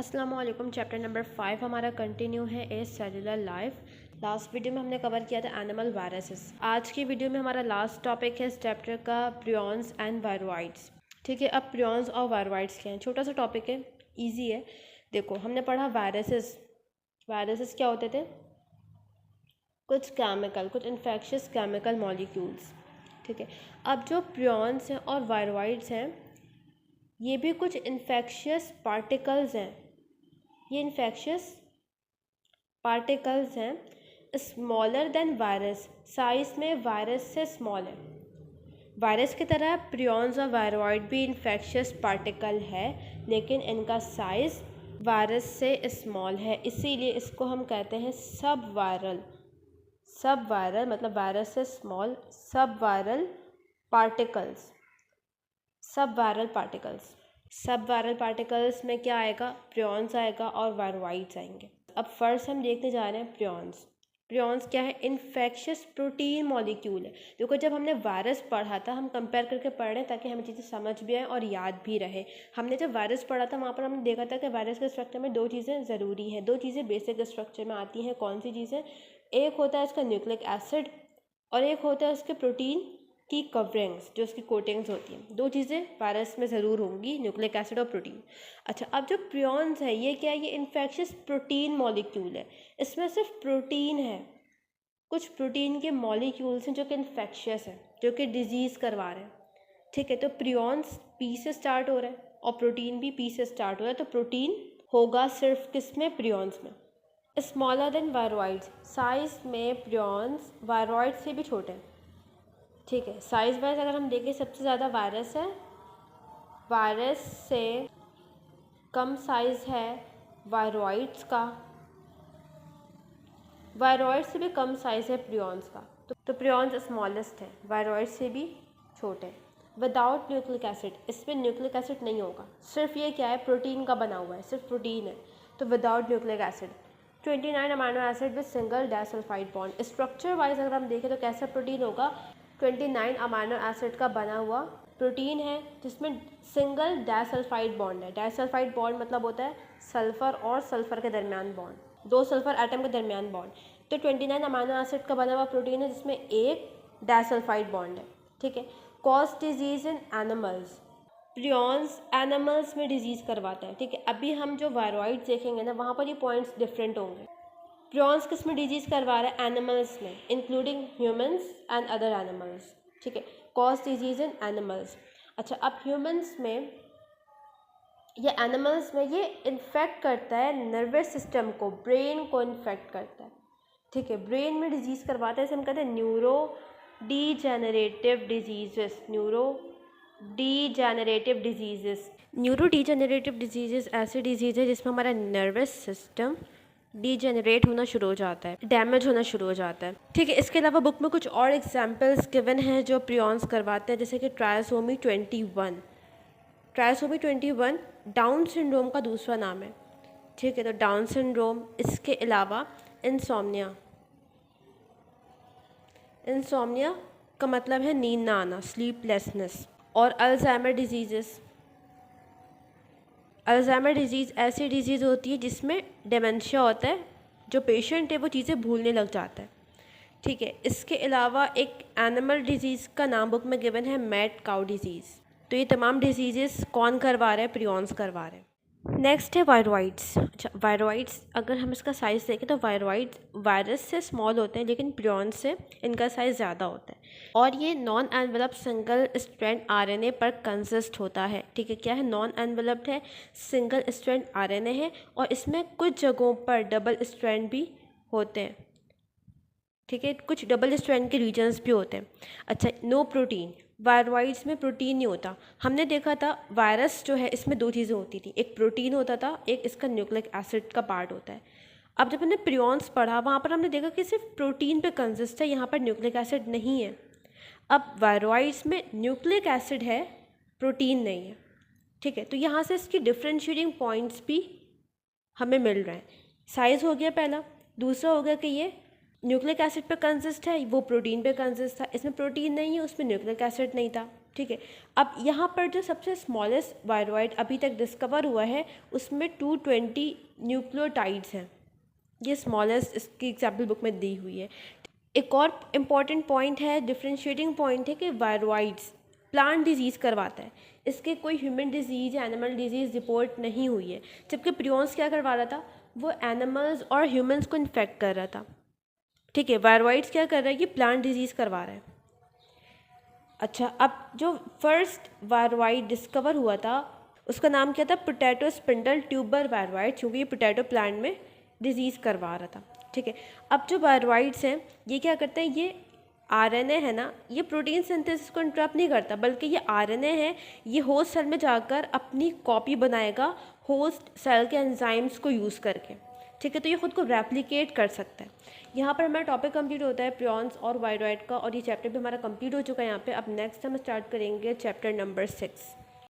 अस्सलाम वालेकुम। Chapter number 5 हमारा कंटिन्यू है ए सेलुलर लाइफ। लास्ट वीडियो में हमने कवर किया था एनिमल वायरसेस। आज की वीडियो में हमारा लास्ट टॉपिक है इस चैप्टर का प्रियॉन्स एंड वायरोइड्स। ठीक है, अब प्रियॉन्स और वायरोइड्स क्या हैं, छोटा सा टॉपिक है, इजी है। देखो, हमने पढ़ा वायरसेस। वायरसेस क्या होते थे? कुछ इन्फेक्शियस केमिकल मॉलिक्यूल्स। ठीक है, अब जो प्रियॉन्स हैं और वायरोइड्स हैं, ये भी कुछ इन्फेक्शियस पार्टिकल्स हैं। ये इन्फेक्शियस पार्टिकल्स हैं, स्मॉलर देन वायरस, साइज में वायरस से स्मॉल है। वायरस की तरह प्रियॉन्स और वायरोइड भी इन्फेक्शियस पार्टिकल है, लेकिन इनका साइज वायरस से स्मॉल है, इसीलिए इसको हम कहते हैं सब वायरल। सब वायरल मतलब वायरस से स्मॉल, सब वायरल पार्टिकल्स। सब वायरल पार्टिकल्स। सब वायरल पार्टिकल्स में क्या आएगा? प्रियॉन्स आएगा और वायरोइड्स आएंगे। अब फर्स्ट हम देखने जा रहे हैं प्रियॉन्स। प्रियॉन्स क्या है? इन्फेक्शियस प्रोटीन मॉलिक्यूल है। देखो, जब हमने वायरस पढ़ा था, हम कंपेयर करके पढ़ रहे हैं ताकि हमें चीज़ें समझ भी आए और याद भी रहे। हमने जब वायरस पढ़ा था, वहाँ पर हमने देखा था कि वायरस के स्ट्रक्चर में दो चीज़ें ज़रूरी हैं, दो चीज़ें बेसिक स्ट्रक्चर में आती हैं। कौन सी चीज़ें? एक होता है इसका न्यूक्लिक एसिड और एक होता है इसके प्रोटीन की कवरिंग्स, जो उसकी कोटिंग्स होती हैं। दो चीज़ें वायरस में ज़रूर होंगी, न्यूक्लिक एसिड और प्रोटीन। अच्छा, अब जो प्रियॉन्स है, ये क्या है? ये इन्फेक्शियस प्रोटीन मॉलिक्यूल है। इसमें सिर्फ प्रोटीन है, कुछ प्रोटीन के मॉलिक्यूल्स हैं जो कि इन्फेक्शियस है, जो कि डिजीज़ करवा रहे हैं। ठीक है, तो प्रियॉन्स पी से स्टार्ट हो रहा है और प्रोटीन भी पी से स्टार्ट हो रहा है, तो प्रोटीन होगा सिर्फ किस में? प्रियॉन्स में। स्मॉलर देन वायरोइड्स, साइज में प्रियॉन्स वायरोइड से भी छोटे हैं। ठीक है, साइज़ वाइज अगर हम देखें, सबसे ज़्यादा वायरस है, वायरस से कम साइज़ है वायरोइड्स का, वायरोइड से भी कम साइज़ है प्रियॉन्स का। तो प्रियॉन्स स्मॉलेस्ट है, वायरोइड से भी छोटे। विदाउट न्यूक्लिक एसिड, इसमें न्यूक्लिक एसिड नहीं होगा, सिर्फ ये क्या है? प्रोटीन का बना हुआ है, सिर्फ प्रोटीन है, तो without nucleic acid. 29 amino acid with single disulphide bond. Structure wise अगर हम देखें तो कैसा प्रोटीन होगा? 29 अमाइनो एसिड का बना हुआ प्रोटीन है, जिसमें सिंगल डाइसल्फाइड बॉन्ड है। डाइसल्फाइड बॉन्ड मतलब होता है सल्फ़र और सल्फ़र के दरमियान बॉन्ड, दो सल्फ़र एटम के दरमियान बॉन्ड। तो 29 अमाइनो एसिड का बना हुआ प्रोटीन है, जिसमें एक डाइसल्फाइड बॉन्ड है। ठीक है, cause disease in animals. Prions animals में डिजीज़ करवाता है। ठीक है, अभी हम जो वायरोइड्स देखेंगे ना, वहाँ पर ये पॉइंट्स डिफरेंट होंगे। प्रियॉन्स किस में डिजीज़ करवा रहा है? एनिमल्स में, including humans and other animals. ठीक है, कॉज डिजीज़ इन एनिमल्स। अच्छा, अब ह्यूमंस में या एनिमल्स में ये इन्फेक्ट करता है नर्वस सिस्टम को, ब्रेन को इन्फेक्ट करता है। ठीक है, ब्रेन में डिजीज़ करवाता है, इसे हम कहते हैं neuro degenerative diseases. Neuro degenerative diseases. Neuro degenerative diseases ऐसी डिजीज़ है जिसमें हमारा नर्वस सिस्टम डीजेनरेट होना शुरू हो जाता है, डैमेज होना शुरू हो जाता है। ठीक है, इसके अलावा बुक में कुछ और एग्जांपल्स गिवन हैं जो प्रियॉन्स करवाते हैं, जैसे कि ट्रायसोमी 21। ट्रायसोमी 21 डाउन सिंड्रोम का दूसरा नाम है। ठीक है, तो डाउन सिंड्रोम, इसके अलावा इंसोम्निया। इंसोम्निया का मतलब है नींद ना आना, स्लीपलेसनेस। और अल्जाइमर डिजीज़ेस। अल्जाइमर डिजीज़ ऐसी डिजीज़ होती है जिसमें डिमेंशिया होता है, जो पेशेंट है वो चीज़ें भूलने लग जाता है। ठीक है, इसके अलावा एक एनिमल डिजीज़ का नाम बुक में गिवन है, मैड काउ डिजीज़। तो ये तमाम डिजीज़ेस कौन करवा रहे हैं? प्रियॉन्स करवा रहे हैं। नेक्स्ट है वायरोइड्स। अच्छा, वायरोइड्स अगर हम इसका साइज़ देखें तो वायरोइड्स वायरस से स्मॉल होते हैं, लेकिन प्रियॉन्स से इनका साइज़ ज़्यादा होता है, और ये non envelope single strand RNA पर कंसिस्ट होता है। ठीक है, क्या है? नॉन एनवेलप्ड है, सिंगल स्ट्रैंड आरएनए है, और इसमें कुछ जगहों पर डबल स्ट्रैंड भी होते हैं। ठीक है, कुछ डबल स्ट्रैंड के रीजन्स भी होते हैं। अच्छा, नो प्रोटीन। वायरोइड्स में प्रोटीन नहीं होता। हमने देखा था वायरस जो है, इसमें दो चीज़ें होती थी, एक प्रोटीन होता था, एक इसका न्यूक्लिक एसिड का पार्ट होता है। अब जब हमने प्रियॉन्स पढ़ा, वहाँ पर हमने देखा कि सिर्फ प्रोटीन पे कंसिस्ट है, यहाँ पर न्यूक्लिक एसिड नहीं है। अब वायरोइड्स में न्यूक्लिक एसिड है, प्रोटीन नहीं है। ठीक है, तो यहाँ से इसकी डिफ्रेंशिएटिंग पॉइंट्स भी हमें मिल रहे हैं। साइज़ हो गया पहला, दूसरा हो गया कि ये न्यूक्लिक एसिड पे कंसिस्ट है, वो प्रोटीन पे कंसिस्ट था। इसमें प्रोटीन नहीं है, उसमें न्यूक्लिक एसिड नहीं था। ठीक है। अब यहाँ पर जो सबसे स्मॉलेस्ट वायरॉइड अभी तक डिस्कवर हुआ है उसमें 220 न्यूक्लियोटाइड्स हैं। ये स्मॉलेस्ट इसकी एग्जाम्पल बुक में दी हुई है। एक और इम्पॉर्टेंट पॉइंट है, डिफरेंशिएटिंग पॉइंट है कि वायरॉइड्स प्लांट डिजीज़ करवाता है, इसके कोई ह्यूमन डिजीज़ या एनिमल डिजीज़ रिपोर्ट नहीं हुई है। जबकि प्रियॉन्स क्या करवा रहा था, वो एनिमल्स और ह्यूमंस को इन्फेक्ट कर रहा था। ठीक है, वायरॉइड्स क्या कर रहा है, ये प्लांट डिजीज़ करवा रहा है। अच्छा, अब जो फर्स्ट वायरॉइड डिस्कवर हुआ था उसका नाम क्या था, पोटैटो स्पिंडल ट्यूबर वायरॉइड, क्योंकि ये पोटैटो प्लांट में डिजीज़ करवा रहा था। ठीक है, अब जो वायरॉइड्स हैं ये क्या करते हैं, ये आरएनए है ना, ये प्रोटीन सिंथेसिस को इंटरप्ट नहीं करता, बल्कि ये आरएनए है, ये होस्ट सेल में जाकर अपनी कॉपी बनाएगा होस्ट सेल के एंजाइम्स को यूज़ करके। ठीक है, तो ये खुद को रेप्लिकेट कर सकता है। यहाँ पर हमारा टॉपिक कंप्लीट होता है प्रियॉन्स और वायरॉइड का, और ये चैप्टर भी हमारा कंप्लीट हो चुका है यहाँ पे। अब नेक्स्ट हम स्टार्ट करेंगे चैप्टर नंबर 6।